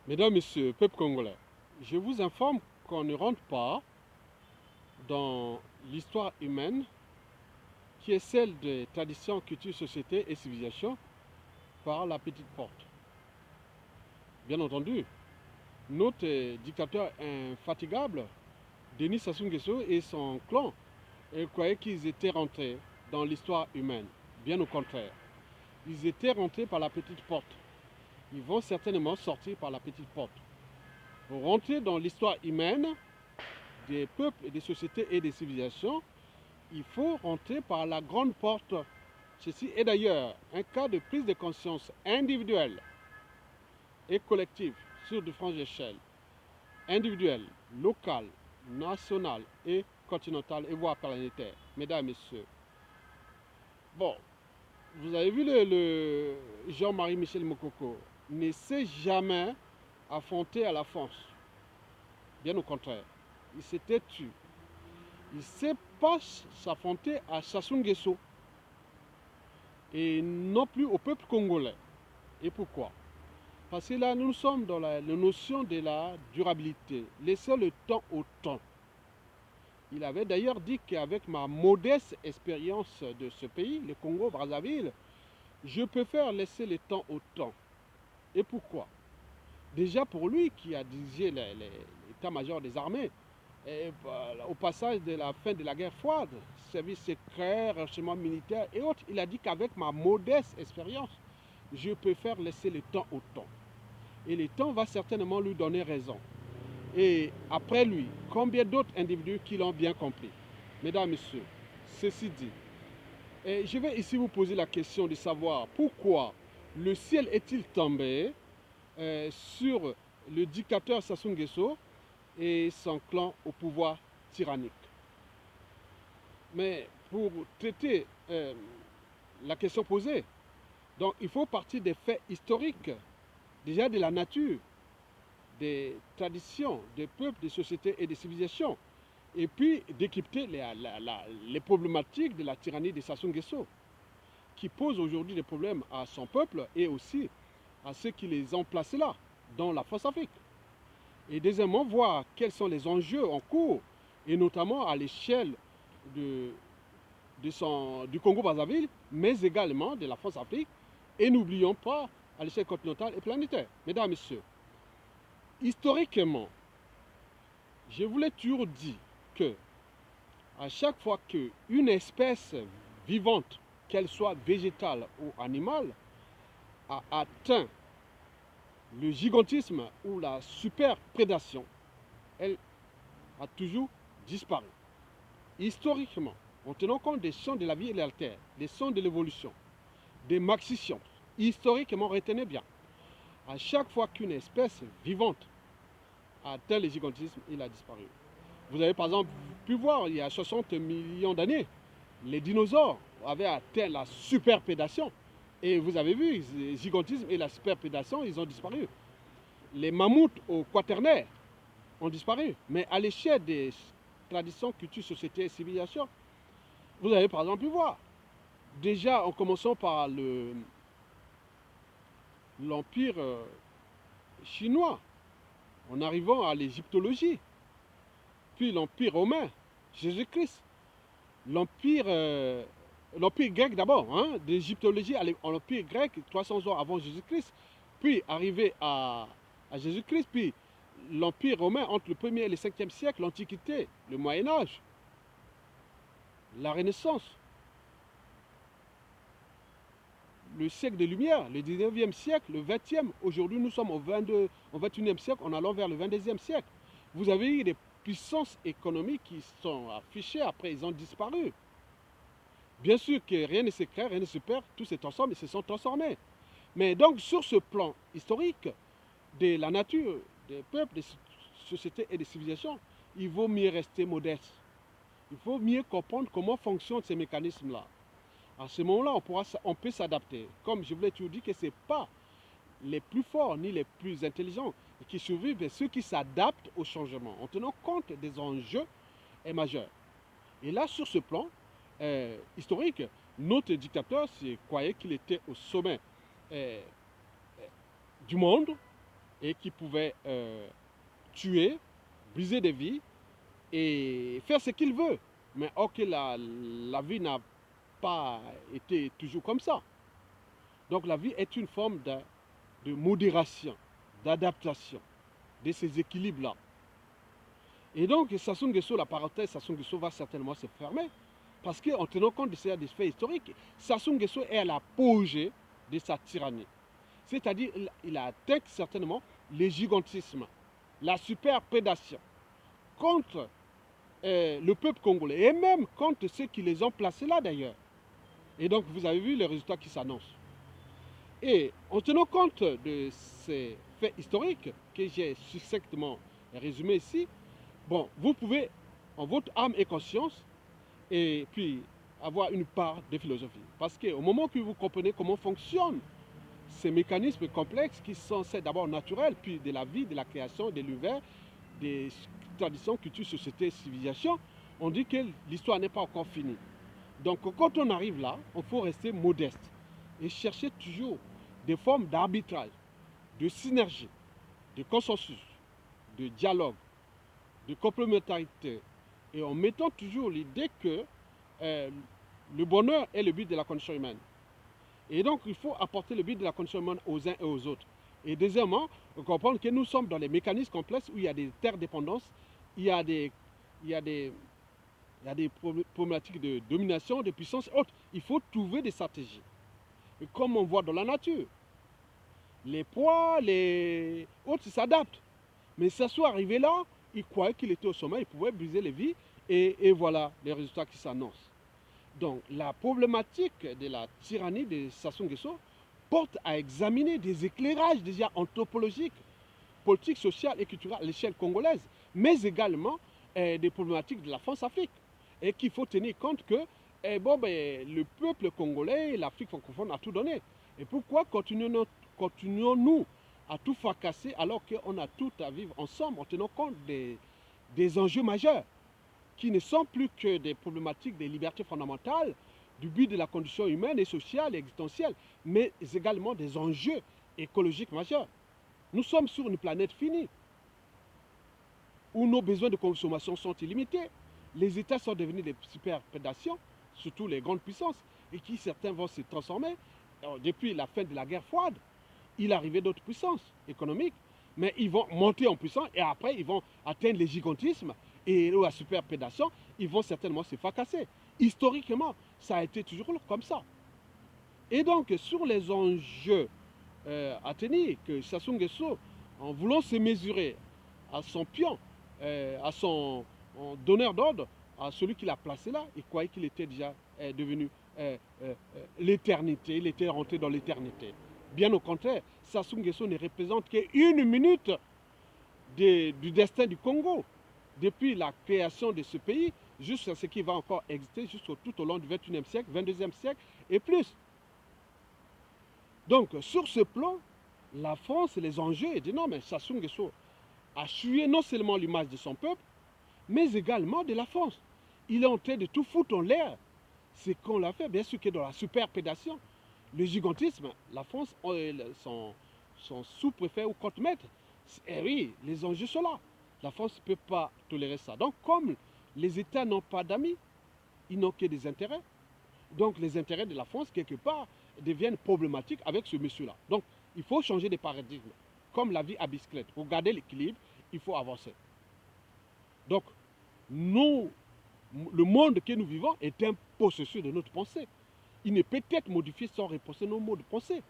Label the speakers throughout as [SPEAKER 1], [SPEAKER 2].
[SPEAKER 1] Mesdames, Messieurs, peuple congolais, je vous informe qu'on ne rentre pas dans l'histoire humaine qui est celle des traditions, cultures, sociétés et civilisations par la petite porte. Bien entendu, notre dictateur infatigable, Denis Sassou Nguesso et son clan, croyaient qu'ils étaient rentrés dans l'histoire humaine. Bien au contraire, ils étaient rentrés par la petite porte. Ils vont certainement sortir par la petite porte. Pour rentrer dans l'histoire humaine des peuples et des sociétés et des civilisations, il faut rentrer par la grande porte. Ceci est d'ailleurs un cas de prise de conscience individuelle et collective sur différentes échelles, individuelle, locale, nationale et continentale et voire planétaire. Mesdames et messieurs, bon, vous avez vu le Jean-Marie Michel Mokoko ne s'est jamais affronté à la force. Bien au contraire, il s'était tué. Il ne sait pas s'affronter à Sassou Nguesso et non plus au peuple congolais. Et pourquoi? Parce que là, nous sommes dans la notion de la durabilité. Laissez le temps au temps. Il avait d'ailleurs dit qu'avec ma modeste expérience de ce pays, le Congo-Brazzaville, je préfère laisser le temps au temps. Et pourquoi? Déjà pour lui qui a dirigé l'état-major des armées, et au passage de la fin de la guerre froide, service secret, renseignement militaire et autres, il a dit qu'avec ma modeste expérience, je préfère laisser le temps au temps. Et le temps va certainement lui donner raison. Et après lui, combien d'autres individus qui l'ont bien compris? Mesdames, Messieurs, ceci dit, et je vais ici vous poser la question de savoir pourquoi le ciel est-il tombé sur le dictateur Sassou Nguesso et son clan au pouvoir tyrannique. Mais pour traiter la question posée, donc il faut partir des faits historiques, déjà de la nature, des traditions, des peuples, des sociétés et des civilisations, et puis décrypter les problématiques de la tyrannie de Sassou Nguesso, qui pose aujourd'hui des problèmes à son peuple et aussi à ceux qui les ont placés là, dans la France-Afrique. Et deuxièmement, voir quels sont les enjeux en cours, et notamment à l'échelle du Congo-Brazzaville, mais également de la France-Afrique, et n'oublions pas à l'échelle continentale et planétaire. Mesdames et messieurs, historiquement, je vous l'ai toujours dit que à chaque fois qu'une espèce vivante, qu'elle soit végétale ou animale, a atteint le gigantisme ou la superprédation, elle a toujours disparu. Historiquement, en tenant compte des sons de la vie et de la terre, des sons de l'évolution, des maxi-sciences, historiquement, retenez bien, à chaque fois qu'une espèce vivante a atteint le gigantisme, il a disparu. Vous avez par exemple pu voir, il y a 60 millions d'années, les dinosaures avaient atteint la superprédation. Et vous avez vu, le gigantisme et la superprédation, ils ont disparu. Les mammouths au quaternaire ont disparu. Mais à l'échelle des traditions, cultures, sociétés et civilisations, vous avez par exemple pu voir, déjà en commençant par l'empire chinois, en arrivant à l'égyptologie, puis l'empire romain, Jésus-Christ, l'empire grec d'abord, hein, d'égyptologie à l'empire grec, 300 ans avant Jésus-Christ, puis arrivé à Jésus-Christ, puis l'empire romain entre le 1er et le 5e siècle, l'Antiquité, le Moyen-Âge, la Renaissance, le siècle des Lumières, le 19e siècle, le 20e, aujourd'hui nous sommes au 21e siècle, en allant vers le 22e siècle. Vous avez eu des puissances économiques qui sont affichées, après ils ont disparu. Bien sûr que rien ne se crée, rien ne se perd, tout se transforme et se sont transformés. Mais donc sur ce plan historique de la nature, des peuples, des sociétés et des civilisations, il vaut mieux rester modeste. Il faut mieux comprendre comment fonctionnent ces mécanismes-là. À ce moment-là, on peut s'adapter. Comme je vous l'ai toujours dit, que ce n'est pas les plus forts ni les plus intelligents qui survivent, mais ceux qui s'adaptent au changement, en tenant compte des enjeux majeurs. Et là, sur ce plan historique, notre dictateur croyait qu'il était au sommet du monde, et qui pouvait tuer, briser des vies et faire ce qu'il veut. Mais or que la vie n'a pas été toujours comme ça. Donc la vie est une forme de modération, d'adaptation de ces équilibres-là. Et donc Sassou Nguesso, la parenthèse Sassou Nguesso va certainement se fermer parce qu'en tenant compte de ces faits historiques, Sassou Nguesso est à l'apogée de sa tyrannie. C'est-à-dire il a atteint certainement le gigantisme, la superprédation contre le peuple congolais et même contre ceux qui les ont placés là d'ailleurs. Et donc vous avez vu les résultats qui s'annoncent. Et en tenant compte de ces faits historiques que j'ai succinctement résumés ici, bon, vous pouvez, en votre âme et conscience, et puis avoir une part de philosophie. Parce qu'au moment que vous comprenez comment fonctionnent ces mécanismes complexes qui sont d'abord naturels, puis de la vie, de la création, de l'univers, des traditions, cultures, sociétés, civilisations, on dit que l'histoire n'est pas encore finie. Donc quand on arrive là, il faut rester modeste et chercher toujours des formes d'arbitrage, de synergie, de consensus, de dialogue, de complémentarité, et en mettant toujours l'idée que le bonheur est le but de la condition humaine. Et donc il faut apporter le but de la condition humaine aux uns et aux autres. Et deuxièmement, comprendre que nous sommes dans des mécanismes complexes où il y a des interdépendances, il y a des problématiques de domination, de puissance et autres. Il faut trouver des stratégies. Et comme on voit dans la nature, les poids, les autres s'adaptent. Mais ça soit arrivé là, il croyait qu'il était au sommet, il pouvait briser les vies, et voilà les résultats qui s'annoncent. Donc la problématique de la tyrannie de Sassou Nguesso porte à examiner des éclairages déjà anthropologiques, politiques, sociales et culturelles à l'échelle congolaise, mais également des problématiques de la France-Afrique. Et qu'il faut tenir compte que le peuple congolais et l'Afrique francophone a tout donné. Et pourquoi continuons-nous à tout fracasser alors qu'on a tout à vivre ensemble en tenant compte des enjeux majeurs qui ne sont plus que des problématiques des libertés fondamentales, du but de la condition humaine et sociale et existentielle, mais également des enjeux écologiques majeurs. Nous sommes sur une planète finie, où nos besoins de consommation sont illimités. Les États sont devenus des superprédations, surtout les grandes puissances, et qui certains vont se transformer. Alors, depuis la fin de la guerre froide, il est arrivé d'autres puissances économiques, mais ils vont monter en puissance et après ils vont atteindre les gigantismes et la superprédation, ils vont certainement se fracasser. Historiquement, ça a été toujours comme ça. Et donc, sur les enjeux à tenir, que Sassou Nguesso, en voulant se mesurer à son pion, à son donneur d'ordre, à celui qui l'a placé là, il croyait qu'il était déjà devenu l'éternité, il était rentré dans l'éternité. Bien au contraire, Sassou Nguesso ne représente qu'une minute du destin du Congo, depuis la création de ce pays, jusqu'à ce qui va encore exister tout au long du 21e siècle, 22e siècle et plus. Donc, sur ce plan, la France, les enjeux, et dit non, mais Sassou Nguesso a tué non seulement l'image de son peuple, mais également de la France. Il est en train de tout foutre en l'air. Ce qu'on l'a fait, bien sûr que dans la superprédation, le gigantisme, la France, son sous-préfet ou contre-maître, oui, les enjeux sont là. La France ne peut pas tolérer ça. Donc, comme les États n'ont pas d'amis, ils n'ont que des intérêts. Donc, les intérêts de la France, quelque part, deviennent problématiques avec ce monsieur-là. Donc, il faut changer de paradigme. Comme la vie à bicyclette. Pour garder l'équilibre, il faut avancer. Donc, le monde que nous vivons est un processus de notre pensée. Il ne peut être modifié sans repenser nos modes de pensée.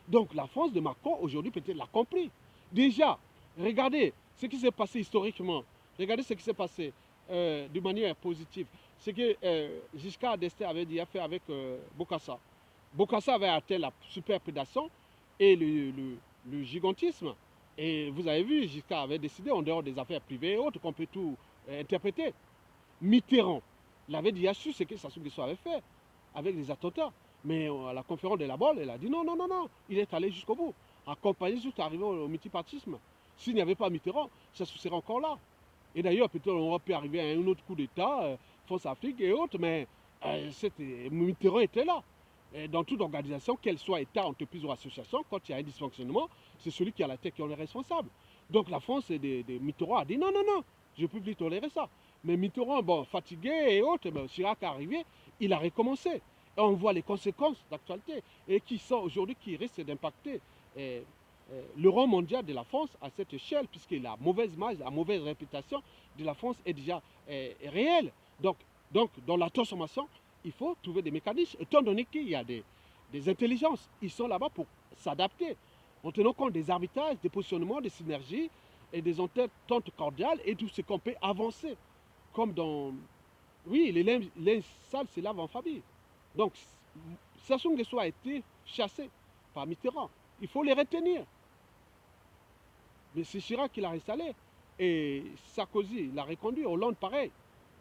[SPEAKER 1] Donc, la France de Macron, aujourd'hui, peut-être l'a compris. Déjà, regardez ce qui s'est passé historiquement. Regardez ce qui s'est passé de manière positive. C'est que Giscard d'Estaing avait déjà fait avec Bokassa. Bokassa avait atteint la superprédation et le gigantisme. Et vous avez vu, Giscard avait décidé, en dehors des affaires privées et autres, qu'on peut tout interpréter. Mitterrand l'avait déjà su ce que Sassou Nguesso avait fait avec les attentats. Mais à la conférence de la Balle, elle a dit non, non, non, non. Il est allé jusqu'au bout, accompagné jusqu'à arriver au multipartisme. S'il n'y avait pas Mitterrand, ça serait encore là. Et d'ailleurs, peut-être on aurait pu arriver à un autre coup d'État, France-Afrique et autres, mais Mitterrand était là. dans toute organisation, qu'elle soit État, entreprise ou association, quand il y a un dysfonctionnement, c'est celui qui a la tête qui en est responsable. Donc la France, Mitterrand a dit non, non, non, je ne peux plus tolérer ça. Mais Mitterrand, bon, fatigué et autres, ben, Chirac est arrivé, il a recommencé. Et on voit les conséquences d'actualité et qui sont aujourd'hui, qui risquent d'impacter le rang mondial de la France à cette échelle, puisque la mauvaise image, la mauvaise réputation de la France est déjà réelle. Donc, dans la transformation, il faut trouver des mécanismes, étant donné qu'il y a des intelligences. Ils sont là-bas pour s'adapter, en tenant compte des arbitrages, des positionnements, des synergies et des ententes cordiales et tout ce qu'on peut avancer. Comme dans... Oui, les linges sales se lavent en famille. Donc, Sassou Nguesso a été chassé par Mitterrand. Il faut les retenir. Mais c'est Chirac qui l'a installé. Et Sarkozy l'a reconduit, Hollande pareil.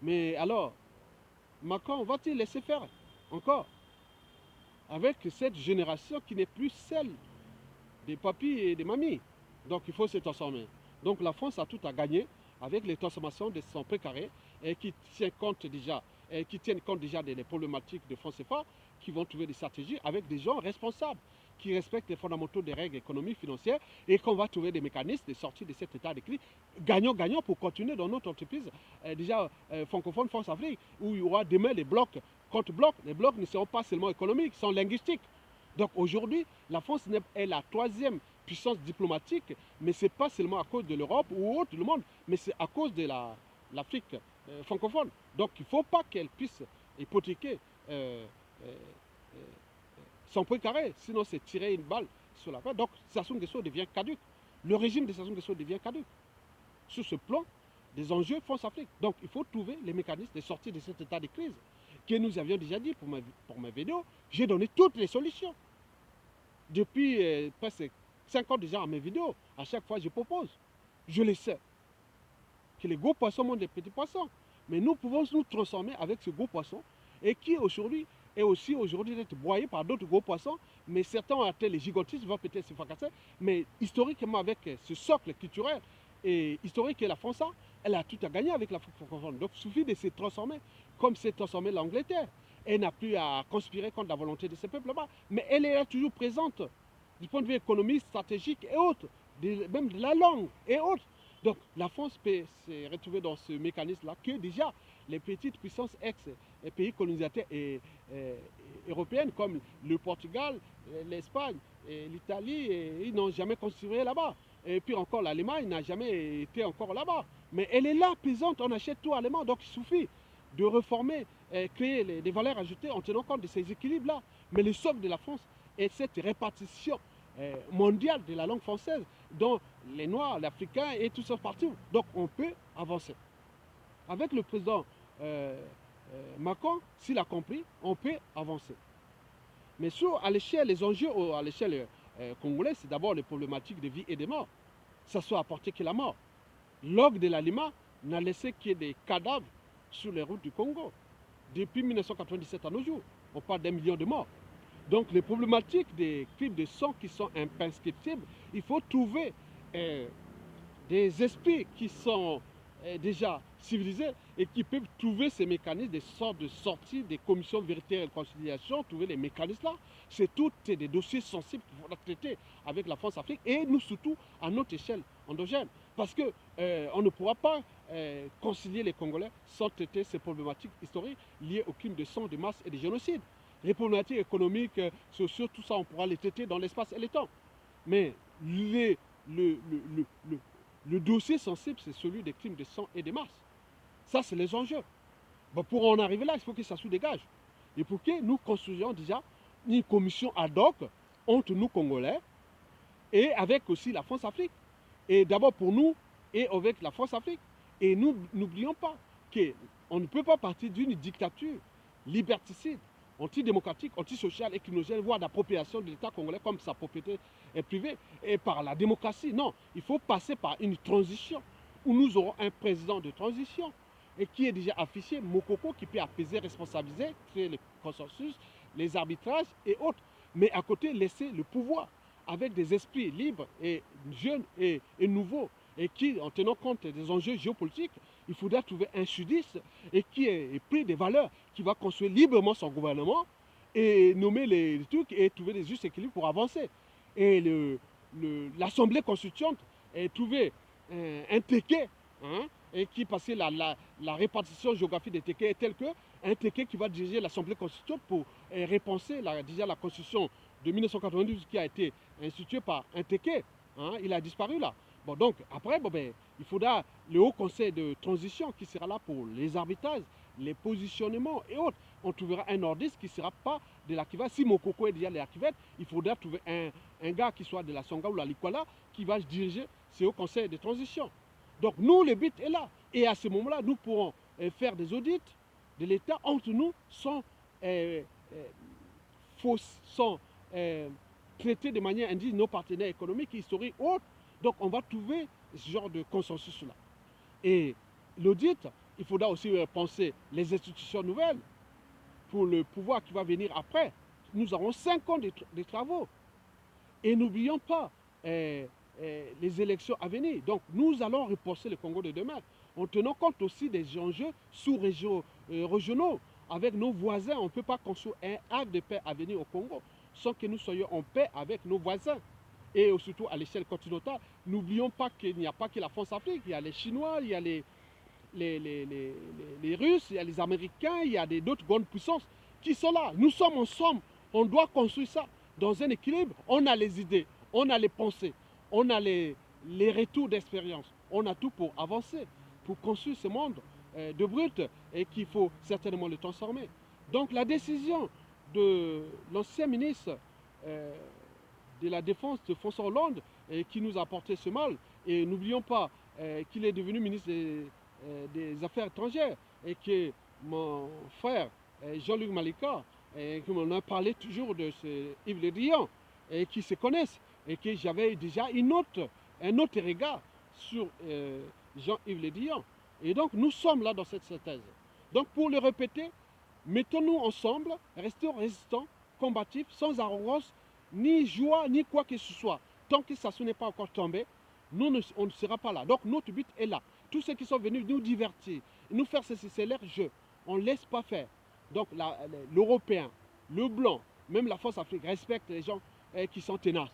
[SPEAKER 1] Mais alors, Macron va-t-il laisser faire encore avec cette génération qui n'est plus celle des papis et des mamies? Donc il faut se transformer. Donc la France a tout à gagner avec les transformations de son précaré et qui tiennent compte déjà des problématiques de France CFA, qui vont trouver des stratégies avec des gens responsables, qui respectent les fondamentaux des règles économiques, financières, et qu'on va trouver des mécanismes de sortie de cet état de crise gagnant-gagnant pour continuer dans notre entreprise francophone France-Afrique, où il y aura demain les blocs contre blocs. Les blocs ne seront pas seulement économiques, ils sont linguistiques. Donc aujourd'hui, la France est la troisième puissance diplomatique, mais ce n'est pas seulement à cause de l'Europe ou autre, le monde, mais c'est à cause de l'Afrique francophone. Donc il ne faut pas qu'elle puisse hypothéquer son précaré, sinon c'est tirer une balle sur la tête. Donc Sassou Nguesso devient caduque. Le régime de Sassou Nguesso devient caduque. Sur ce plan des enjeux France-Afrique. Donc il faut trouver les mécanismes de sortie de cet état de crise que nous avions déjà dit pour ma vidéo. J'ai donné toutes les solutions. Depuis presque 5 ans déjà à mes vidéos, à chaque fois je propose. Je le sais. Que les gros poissons mangent des petits poissons. Mais nous pouvons nous transformer avec ce gros poisson et qui aujourd'hui est aussi aujourd'hui d'être broyé par d'autres gros poissons. Mais certains ont atteint les gigotistes, vont peut-être se fracasser. Mais historiquement, avec ce socle culturel et historique que la France a, elle a tout à gagner avec l'Afrique francophone. Donc il suffit de se transformer comme s'est transformée l'Angleterre. Elle n'a plus à conspirer contre la volonté de ces peuples-là. Mais elle est là toujours présente du point de vue économique, stratégique et autres, même de la langue et autres. Donc la France peut se retrouver dans ce mécanisme-là que déjà les petites puissances ex-pays colonisateurs européennes comme le Portugal, l'Espagne, l'Italie, ils n'ont jamais construit là-bas. Et puis encore l'Allemagne n'a jamais été encore là-bas. Mais elle est là, pesante, on achète tout allemand, donc il suffit de reformer, créer des valeurs ajoutées en tenant compte de ces équilibres-là. Mais le socle de la France est cette répartition mondiale de la langue française, dont les Noirs, les Africains et tout ça partout. Donc on peut avancer. Avec le président Macron, s'il a compris, on peut avancer. Mais à l'échelle, les enjeux à l'échelle congolaise, c'est d'abord les problématiques de vie et de mort. Ça soit apporté que la mort. L'orgue de l'Alima n'a laissé qu'il y ait des cadavres sur les routes du Congo. Depuis 1997 à nos jours, on parle d'1 million de morts. Donc les problématiques des crimes de sang qui sont imprescriptibles, il faut trouver des esprits qui sont déjà civilisés et qui peuvent trouver ces mécanismes, des sortes de sortie des commissions vérité et réconciliation, trouver les mécanismes là. C'est tout des dossiers sensibles qu'il faudra traiter avec la France-Afrique et nous surtout à notre échelle endogène. Parce qu'on ne pourra pas concilier les Congolais sans traiter ces problématiques historiques liées aux crimes de sang, de masse et de génocide. Les problématiques économiques, sociales, tout ça, on pourra les traiter dans l'espace et le temps. Mais le dossier sensible, c'est celui des crimes de sang et de masse. Ça, c'est les enjeux. Bon, pour en arriver là, il faut que ça se dégage. Et pour que nous construisions déjà une commission ad hoc entre nous, Congolais, et avec aussi la France-Afrique. Et d'abord pour nous, et avec la France-Afrique. Et nous n'oublions pas qu'on ne peut pas partir d'une dictature liberticide, antidémocratique, antisociale et criminogène, voire d'appropriation de l'État congolais comme sa propriété est privée et par la démocratie. Non, il faut passer par une transition où nous aurons un président de transition et qui est déjà affiché, Mokoko, qui peut apaiser, responsabiliser, créer le consensus, les arbitrages et autres. Mais à côté, laisser le pouvoir avec des esprits libres et jeunes et nouveaux et qui, en tenant compte des enjeux géopolitiques, il faudra trouver un sudiste et qui est pris des valeurs, qui va construire librement son gouvernement et nommer les trucs et trouver des justes équilibres pour avancer. Et l'Assemblée constituante a trouvé un téquet, hein, et qui passait la répartition géographique des téquets est telle que un téquet qui va diriger l'Assemblée constituante pour repenser déjà la Constitution de 1992 qui a été instituée par un téquet. Hein, il a disparu là. Bon, donc, après, bon, ben, il faudra le Haut Conseil de transition qui sera là pour les arbitrages, les positionnements et autres. On trouvera un nordiste qui ne sera pas de la Kivette. Si Mokoko est déjà de la Kivette, il faudra trouver un gars qui soit de la Songa ou la Likwala qui va diriger ce Haut Conseil de transition. Donc, nous, le but est là. Et à ce moment-là, nous pourrons faire des audits de l'État entre nous sans traiter de manière indigne nos partenaires économiques, historiques, autres. Donc, on va trouver ce genre de consensus-là. Et l'audit, il faudra aussi penser les institutions nouvelles pour le pouvoir qui va venir après. Nous avons 5 ans de travaux. Et n'oublions pas les élections à venir. Donc, nous allons repenser le Congo de demain en tenant compte aussi des enjeux sous-régionaux. Avec nos voisins, on ne peut pas construire un acte de paix à venir au Congo sans que nous soyons en paix avec nos voisins. Et surtout à l'échelle continentale, n'oublions pas qu'il n'y a pas que la France-Afrique, il y a les Chinois, il y a les Russes, il y a les Américains, il y a d'autres grandes puissances qui sont là. Nous sommes ensemble, on doit construire ça dans un équilibre. On a les idées, on a les pensées, on a les retours d'expérience, on a tout pour avancer, pour construire ce monde de brut et qu'il faut certainement le transformer. Donc la décision de l'ancien ministre de la Défense de François Hollande qui nous a apporté ce mal, et n'oublions pas qu'il est devenu ministre des Affaires étrangères et que mon frère Jean-Luc Malika, qui m'en a parlé toujours de ce Yves Le Drian, et qui se connaissent, et que j'avais déjà un autre regard sur Jean-Yves Le Drian. Et donc nous sommes là dans cette synthèse. Donc pour le répéter, mettons-nous ensemble, restons résistants, combatifs, sans arrogance, ni joie, ni quoi que ce soit. Tant que ça n'est pas encore tombé, on ne sera pas là. Donc notre but est là. Tous ceux qui sont venus nous divertir, nous faire ceci, c'est leur jeu. On ne laisse pas faire. Donc l'Européen, le Blanc, même la Force Afrique respecte les gens qui sont tenaces.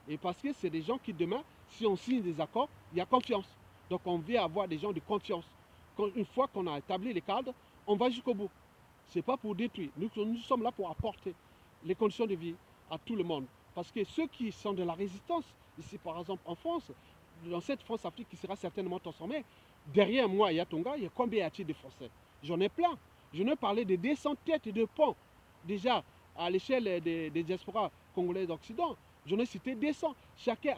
[SPEAKER 1] Et parce que c'est des gens qui demain, si on signe des accords, il y a confiance. Donc on vient avoir des gens de confiance. Une fois qu'on a établi les cadres, on va jusqu'au bout. Ce n'est pas pour détruire. Nous sommes là pour apporter les conditions de vie à tout le monde. Parce que ceux qui sont de la résistance, ici par exemple en France, dans cette France-Afrique qui sera certainement transformée, derrière moi, il y a Tonga, il y a combien y a-t-il de Français? J'en ai plein. Je ne parlais de 200 têtes de pont. Déjà, à l'échelle des diasporas congolais d'Occident, j'en ai cité 200. Chacun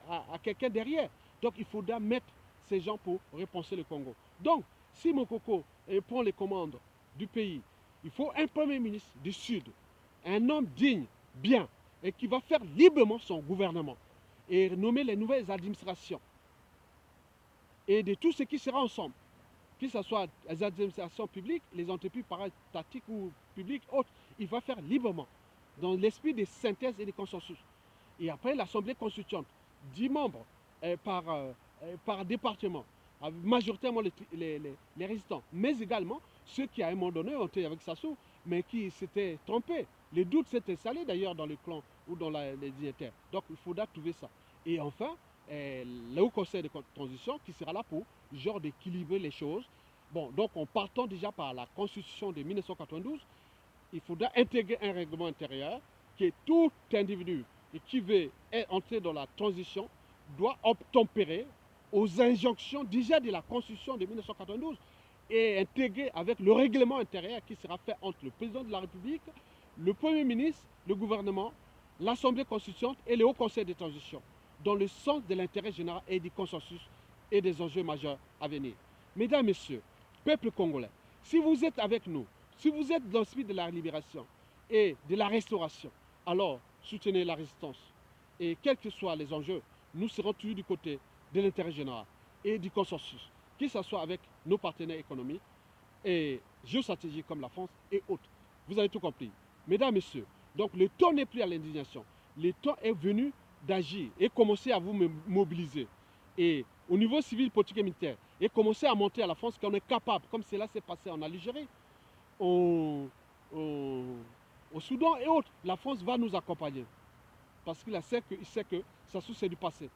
[SPEAKER 1] a quelqu'un derrière. Donc, il faudra mettre ces gens pour repenser le Congo. Donc, si Mokoko prend les commandes du pays, il faut un premier ministre du Sud, un homme digne, bien, et qui va faire librement son gouvernement et nommer les nouvelles administrations et de tout ce qui sera ensemble, que ce soit les administrations publiques, les entreprises paratatiques ou publiques, autres, il va faire librement, dans l'esprit de synthèse et de consensus. Et après, l'Assemblée constituante, 10 membres par département, majoritairement les résistants, mais également ceux qui à un moment donné ont été avec Sassou, mais qui s'étaient trompés. Les doutes s'étaient installés d'ailleurs dans le clan ou dans les dignitaires. Donc il faudra trouver ça. Et enfin, le Haut Conseil de transition qui sera là pour genre d'équilibrer les choses. Bon, donc en partant déjà par la Constitution de 1992, il faudra intégrer un règlement intérieur que tout individu qui veut entrer dans la transition doit obtempérer aux injonctions déjà de la Constitution de 1992 et intégrer avec le règlement intérieur qui sera fait entre le président de la République, le Premier ministre, le gouvernement, l'Assemblée constituante et le Haut Conseil de transition, dans le sens de l'intérêt général et du consensus et des enjeux majeurs à venir. Mesdames, Messieurs, peuple congolais, si vous êtes avec nous, si vous êtes dans l'esprit de la libération et de la restauration, alors soutenez la résistance. Et quels que soient les enjeux, nous serons toujours du côté de l'intérêt général et du consensus, que ce soit avec nos partenaires économiques et géostratégiques comme la France et autres. Vous avez tout compris. Mesdames, Messieurs, donc le temps n'est plus à l'indignation. Le temps est venu d'agir et commencer à vous mobiliser. Et au niveau civil, politique et militaire, et commencer à montrer à la France qu'on est capable, comme cela s'est passé en Algérie. au Soudan et autres, la France va nous accompagner. Parce qu'il sait que Sassou, c'est du passé.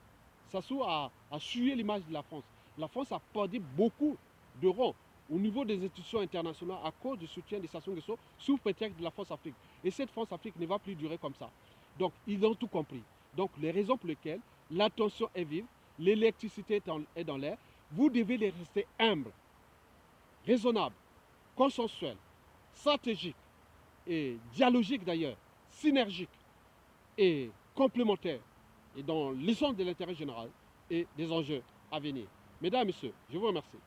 [SPEAKER 1] Sassou a sué l'image de la France. La France a perdu beaucoup d'euros au niveau des institutions internationales à cause du soutien de Sassou Nguesso sous prétexte de la France-Afrique. Et cette France-Afrique ne va plus durer comme ça. Donc, ils ont tout compris. Donc, les raisons pour lesquelles la tension est vive, l'électricité est dans l'air, vous devez les rester humbles, raisonnables, consensuels, stratégiques et dialogiques d'ailleurs, synergiques et complémentaires et dans l'essence de l'intérêt général et des enjeux à venir. Mesdames et messieurs, je vous remercie.